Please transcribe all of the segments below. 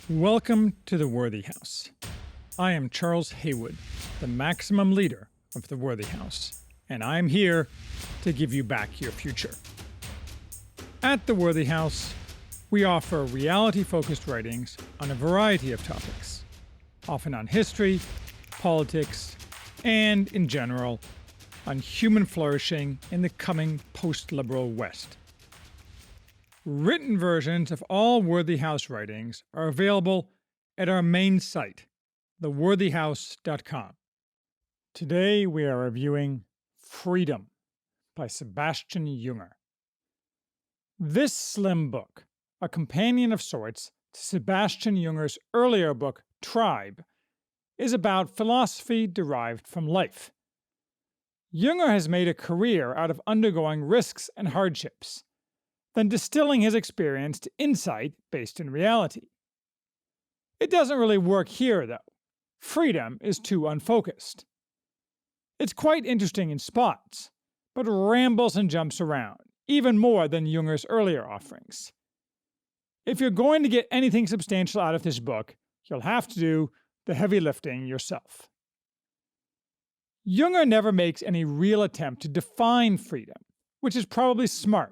Welcome to the Worthy House. I am Charles Haywood, the maximum leader of the Worthy House, and I am here to give you back your future. At the Worthy House, we offer reality-focused writings on a variety of topics, often on history, politics, and, in general, on human flourishing in the coming post-liberal West. Written versions of all Worthy House writings are available at our main site, theworthyhouse.com. Today we are reviewing Freedom by Sebastian Junger. This slim book, a companion of sorts to Sebastian Junger's earlier book, Tribe, is about philosophy derived from life. Junger has made a career out of undergoing risks and hardships, then distilling his experience to insight based in reality. It doesn't really work here, though. Freedom is too unfocused. It's quite interesting in spots, but rambles and jumps around, even more than Junger's earlier offerings. If you're going to get anything substantial out of this book, you'll have to do the heavy lifting yourself. Junger never makes any real attempt to define freedom, which is probably smart,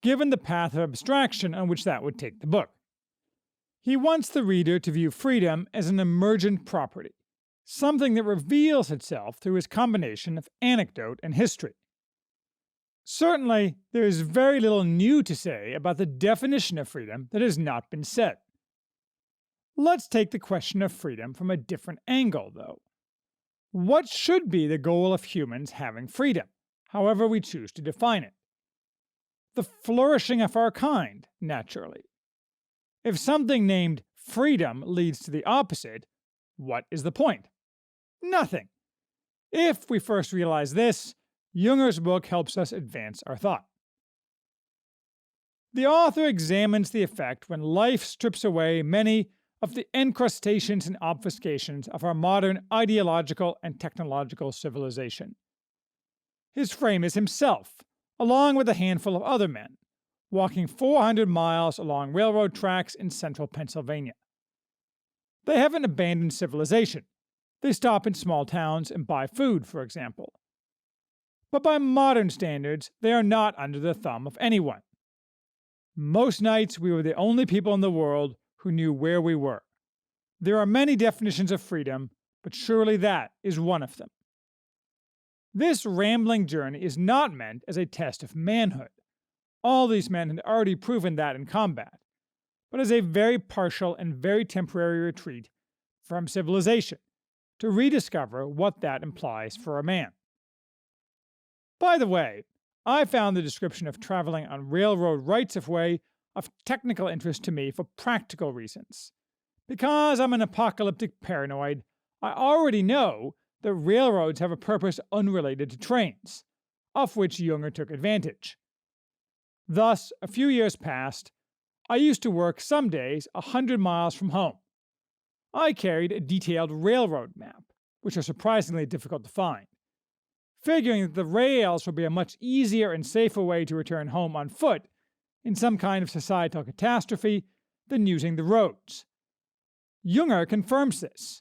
given the path of abstraction on which that would take the book. He wants the reader to view freedom as an emergent property, something that reveals itself through his combination of anecdote and history. Certainly, there is very little new to say about the definition of freedom that has not been said. Let's take the question of freedom from a different angle, though. What should be the goal of humans having freedom, however we choose to define it? The flourishing of our kind, naturally. If something named freedom leads to the opposite, what is the point? Nothing. If we first realize this, Junger's book helps us advance our thought. The author examines the effect when life strips away many of the encrustations and obfuscations of our modern ideological and technological civilization. His frame is himself, along with a handful of other men, walking 400 miles along railroad tracks in central Pennsylvania. They haven't abandoned civilization. They stop in small towns and buy food, for example. But by modern standards, they are not under the thumb of anyone. Most nights we were the only people in the world who knew where we were. There are many definitions of freedom, but surely that is one of them. This rambling journey is not meant as a test of manhood. All these men had already proven that in combat, but as a very partial and very temporary retreat from civilization to rediscover what that implies for a man. By the way, I found the description of traveling on railroad rights-of-way of technical interest to me for practical reasons. Because I'm an apocalyptic paranoid, I already know that railroads have a purpose unrelated to trains, of which Junger took advantage. Thus, a few years past, I used to work some days 100 miles from home. I carried a detailed railroad map, which are surprisingly difficult to find, figuring that the rails would be a much easier and safer way to return home on foot in some kind of societal catastrophe than using the roads. Junger confirms this.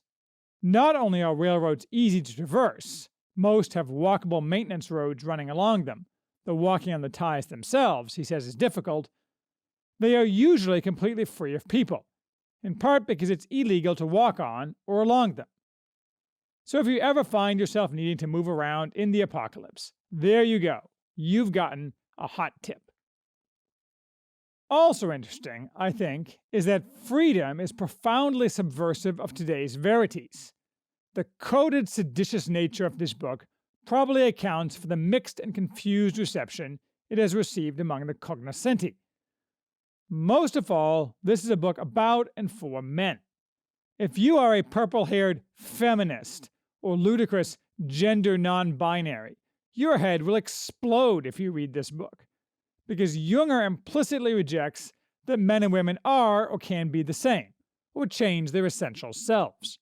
Not only are railroads easy to traverse, most have walkable maintenance roads running along them, though walking on the ties themselves, he says, is difficult, they are usually completely free of people, in part because it's illegal to walk on or along them. So if you ever find yourself needing to move around in the apocalypse, there you go. You've gotten a hot tip. Also interesting, I think, is that freedom is profoundly subversive of today's verities. The coded seditious nature of this book probably accounts for the mixed and confused reception it has received among the cognoscenti. Most of all, this is a book about and for men. If you are a purple-haired feminist or ludicrous gender non-binary, your head will explode if you read this book, because Junger implicitly rejects that men and women are or can be the same, or change their essential selves.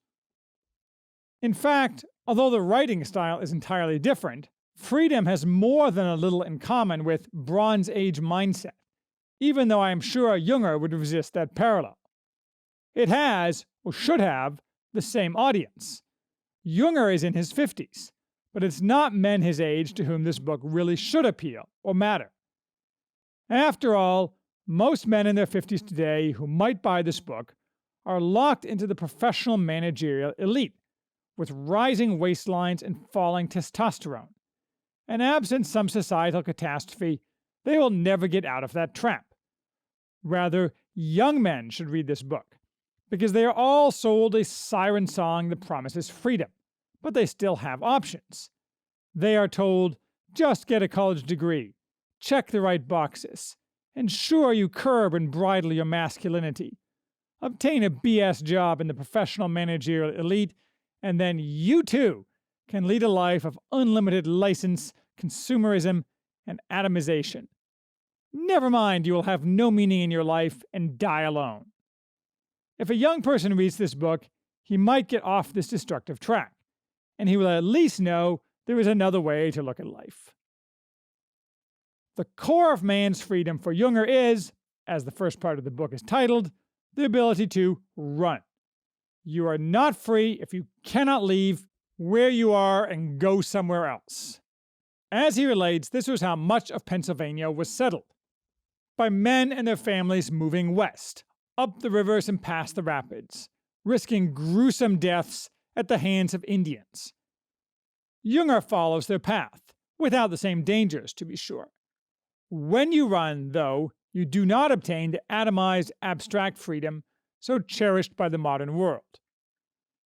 In fact, although the writing style is entirely different, freedom has more than a little in common with Bronze Age mindset, even though I am sure Junger would resist that parallel. It has, or should have, the same audience. Junger is in his 50s, but it's not men his age to whom this book really should appeal or matter. After all, most men in their 50s today who might buy this book are locked into the professional managerial elite, with rising waistlines and falling testosterone. And absent some societal catastrophe, they will never get out of that trap. Rather, young men should read this book, because they are all sold a siren song that promises freedom, but they still have options. They are told, just get a college degree, check the right boxes, ensure you curb and bridle your masculinity, obtain a BS job in the professional managerial elite, and then you too can lead a life of unlimited license, consumerism, and atomization. Never mind, you will have no meaning in your life and die alone. If a young person reads this book, he might get off this destructive track, and he will at least know there is another way to look at life. The core of man's freedom for Junger is, as the first part of the book is titled, the ability to run. You are not free if you cannot leave where you are and go somewhere else. As he relates, this was how much of Pennsylvania was settled, by men and their families moving west, up the rivers and past the rapids, risking gruesome deaths at the hands of Indians. Junger follows their path, without the same dangers, to be sure. When you run, though, you do not obtain the atomized, abstract freedom so cherished by the modern world.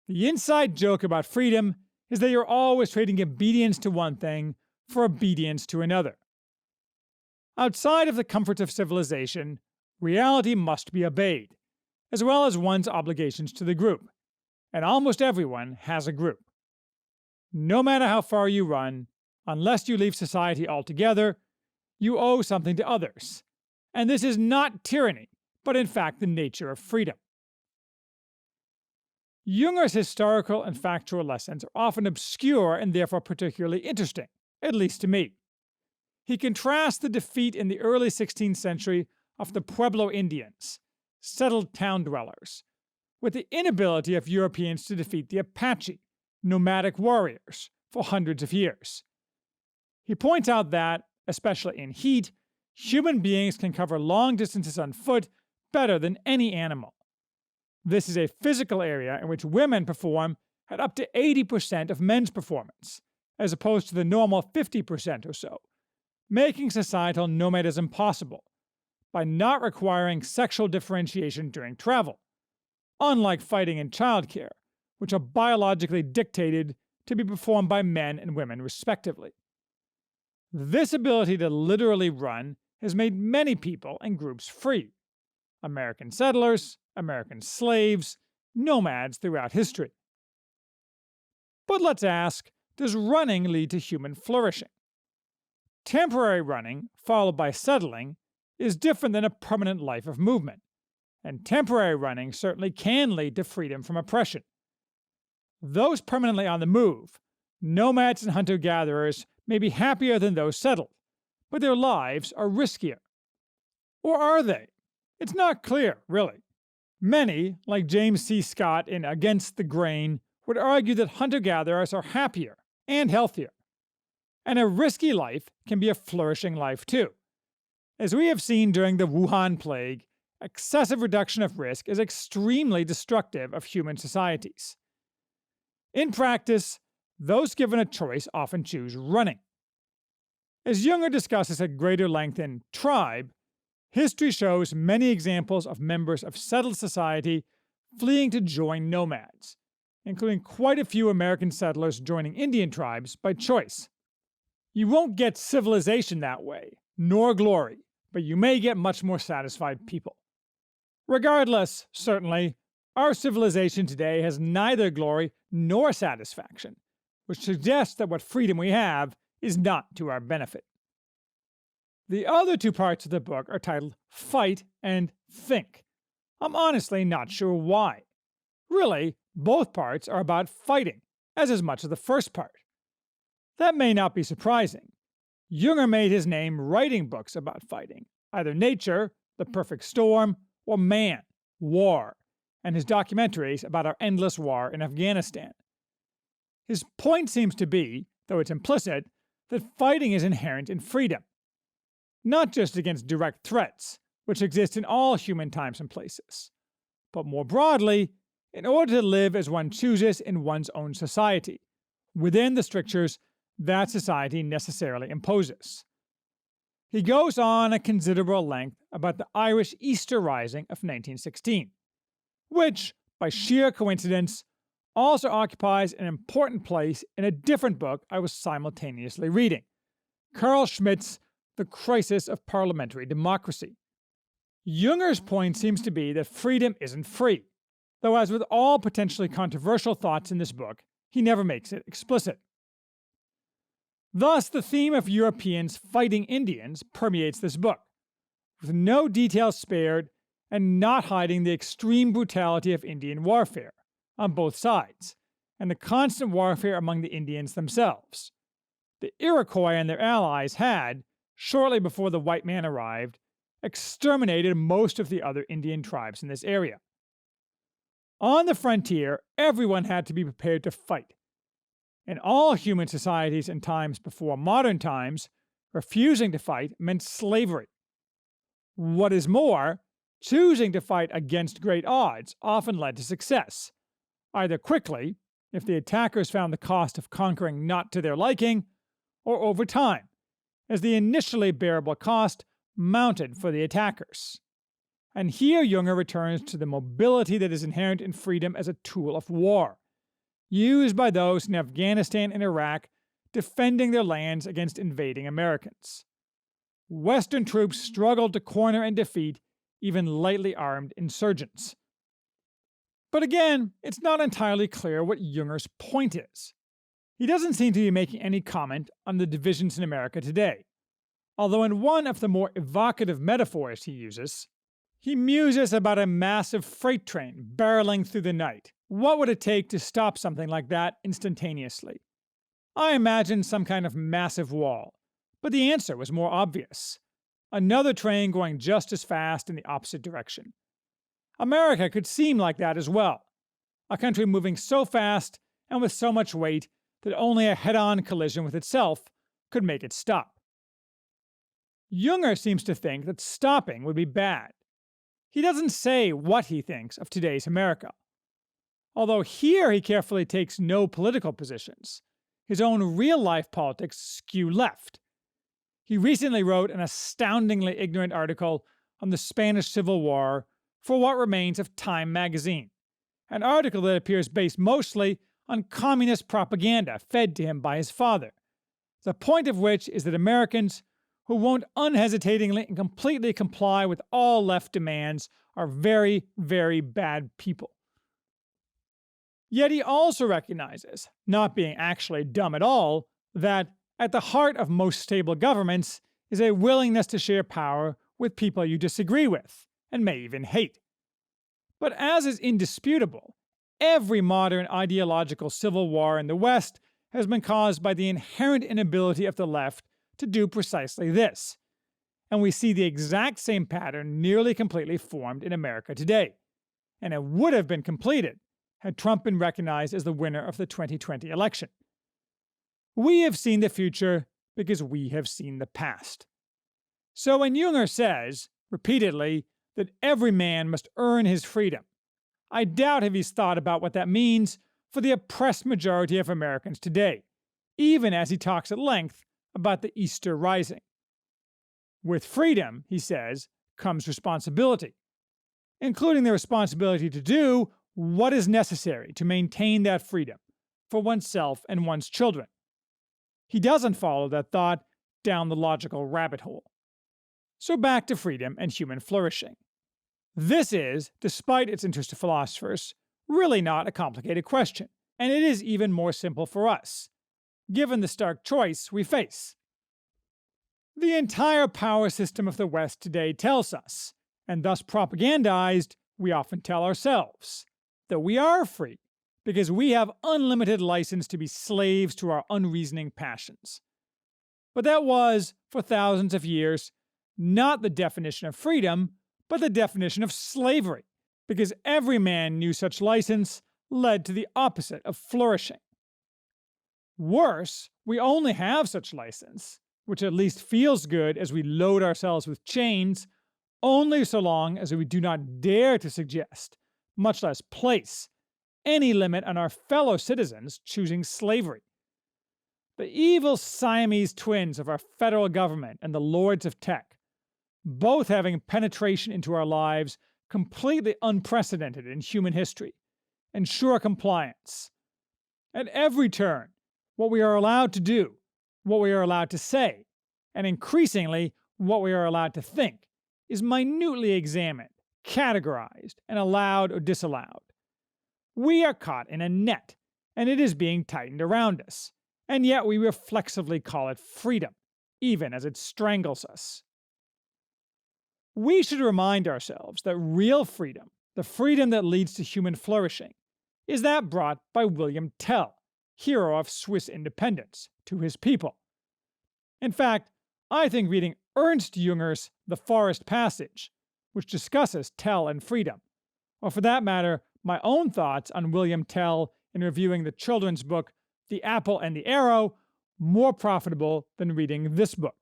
The inside joke about freedom is that you're always trading obedience to one thing for obedience to another. Outside of the comforts of civilization, reality must be obeyed, as well as one's obligations to the group, and almost everyone has a group. No matter how far you run, unless you leave society altogether, you owe something to others, and this is not tyranny, but in fact the nature of freedom. Junger's historical and factual lessons are often obscure and therefore particularly interesting, at least to me. He contrasts the defeat in the early 16th century of the Pueblo Indians, settled town dwellers, with the inability of Europeans to defeat the Apache, nomadic warriors, for hundreds of years. He points out that, especially in heat, human beings can cover long distances on foot better than any animal. This is a physical area in which women perform at up to 80% of men's performance, as opposed to the normal 50% or so, making societal nomadism possible by not requiring sexual differentiation during travel, unlike fighting and childcare, which are biologically dictated to be performed by men and women respectively. This ability to literally run has made many people and groups free: American settlers, American slaves, nomads throughout history. But let's ask, does running lead to human flourishing? Temporary running, followed by settling, is different than a permanent life of movement, and temporary running certainly can lead to freedom from oppression. Those permanently on the move, nomads and hunter-gatherers, may be happier than those settled, but their lives are riskier. Or are they? It's not clear, really. Many, like James C. Scott in Against the Grain, would argue that hunter-gatherers are happier and healthier. And a risky life can be a flourishing life too. As we have seen during the Wuhan plague, excessive reduction of risk is extremely destructive of human societies. In practice, those given a choice often choose running. As Junger discusses at greater length in Tribe, history shows many examples of members of settled society fleeing to join nomads, including quite a few American settlers joining Indian tribes by choice. You won't get civilization that way, nor glory, but you may get much more satisfied people. Regardless, certainly, our civilization today has neither glory nor satisfaction, which suggests that what freedom we have is not to our benefit. The other two parts of the book are titled Fight and Think. I'm honestly not sure why. Really, both parts are about fighting, as is much of the first part. That may not be surprising. Junger made his name writing books about fighting, either nature, the perfect storm, or man, war, and his documentaries about our endless war in Afghanistan. His point seems to be, though it's implicit, that fighting is inherent in freedom, not just against direct threats, which exist in all human times and places, but more broadly, in order to live as one chooses in one's own society, within the strictures that society necessarily imposes. He goes on at considerable length about the Irish Easter Rising of 1916, which, by sheer coincidence, also occupies an important place in a different book I was simultaneously reading, Carl Schmitt's The Crisis of Parliamentary Democracy. Junger's point seems to be that freedom isn't free, though as with all potentially controversial thoughts in this book, he never makes it explicit. Thus, the theme of Europeans fighting Indians permeates this book, with no details spared and not hiding the extreme brutality of Indian warfare on both sides, and the constant warfare among the Indians themselves. The Iroquois and their allies had, shortly before the white man arrived, exterminated most of the other Indian tribes in this area. On the frontier, everyone had to be prepared to fight. In all human societies and times before modern times, refusing to fight meant slavery. What is more, choosing to fight against great odds often led to success, either quickly, if the attackers found the cost of conquering not to their liking, or over time, as the initially bearable cost mounted for the attackers. And here Junger returns to the mobility that is inherent in freedom as a tool of war, used by those in Afghanistan and Iraq defending their lands against invading Americans. Western troops struggled to corner and defeat even lightly armed insurgents. But again, it's not entirely clear what Junger's point is. He doesn't seem to be making any comment on the divisions in America today, although in one of the more evocative metaphors he uses, he muses about a massive freight train barreling through the night. What would it take to stop something like that instantaneously? I imagined some kind of massive wall, but the answer was more obvious. Another train going just as fast in the opposite direction. America could seem like that as well, a country moving so fast and with so much weight that only a head-on collision with itself could make it stop. Junger seems to think that stopping would be bad. He doesn't say what he thinks of today's America. Although here he carefully takes no political positions, his own real-life politics skew left. He recently wrote an astoundingly ignorant article on the Spanish Civil War for what remains of Time magazine, an article that appears based mostly on communist propaganda fed to him by his father, the point of which is that Americans who won't unhesitatingly and completely comply with all left demands are very, very bad people. Yet he also recognizes, not being actually dumb at all, that at the heart of most stable governments is a willingness to share power with people you disagree with, and may even hate. But as is indisputable, every modern ideological civil war in the West has been caused by the inherent inability of the left to do precisely this, and we see the exact same pattern nearly completely formed in America today, and it would have been completed had Trump been recognized as the winner of the 2020 election. We have seen the future because we have seen the past. So when Junger says, repeatedly, that every man must earn his freedom, I doubt if he's thought about what that means for the oppressed majority of Americans today, even as he talks at length about the Easter Rising. With freedom, he says, comes responsibility, including the responsibility to do what is necessary to maintain that freedom for oneself and one's children. He doesn't follow that thought down the logical rabbit hole. So back to freedom and human flourishing. This is, despite its interest to philosophers, really not a complicated question, and it is even more simple for us, given the stark choice we face. The entire power system of the West today tells us, and thus propagandized, we often tell ourselves, that we are free because we have unlimited license to be slaves to our unreasoning passions. But that was, for thousands of years, not the definition of freedom, but the definition of slavery, because every man knew such license led to the opposite of flourishing. Worse, we only have such license, which at least feels good as we load ourselves with chains, only so long as we do not dare to suggest, much less place, any limit on our fellow citizens choosing slavery. The evil Siamese twins of our federal government and the lords of tech, both having penetration into our lives completely unprecedented in human history, ensure compliance. At every turn, what we are allowed to do, what we are allowed to say, and increasingly what we are allowed to think, is minutely examined, categorized, and allowed or disallowed. We are caught in a net, and it is being tightened around us, and yet we reflexively call it freedom, even as it strangles us. We should remind ourselves that real freedom, the freedom that leads to human flourishing, is that brought by William Tell, hero of Swiss independence, to his people. In fact, I think reading Ernst Jünger's The Forest Passage, which discusses Tell and freedom, or for that matter, my own thoughts on William Tell in reviewing the children's book The Apple and the Arrow, more profitable than reading this book.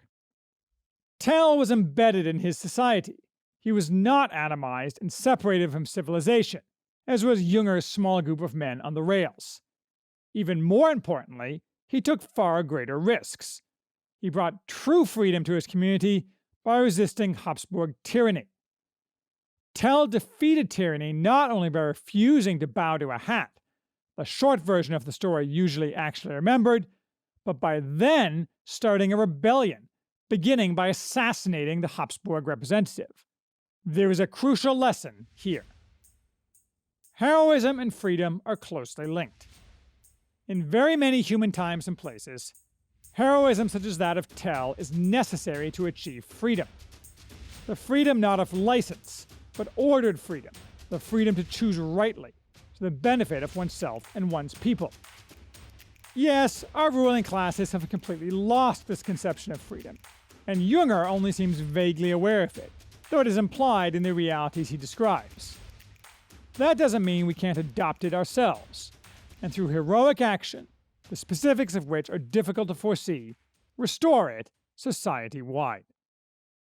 Tell was embedded in his society. He was not atomized and separated from civilization, as was Jünger's small group of men on the rails. Even more importantly, he took far greater risks. He brought true freedom to his community by resisting Habsburg tyranny. Tell defeated tyranny not only by refusing to bow to a hat, the short version of the story usually actually remembered, but by then starting a rebellion, beginning by assassinating the Habsburg representative. There is a crucial lesson here. Heroism and freedom are closely linked. In very many human times and places, heroism such as that of Tell is necessary to achieve freedom. The freedom not of license, but ordered freedom, the freedom to choose rightly, to the benefit of oneself and one's people. Yes, our ruling classes have completely lost this conception of freedom, and Jünger only seems vaguely aware of it, though it is implied in the realities he describes. That doesn't mean we can't adopt it ourselves, and through heroic action, the specifics of which are difficult to foresee, restore it society-wide.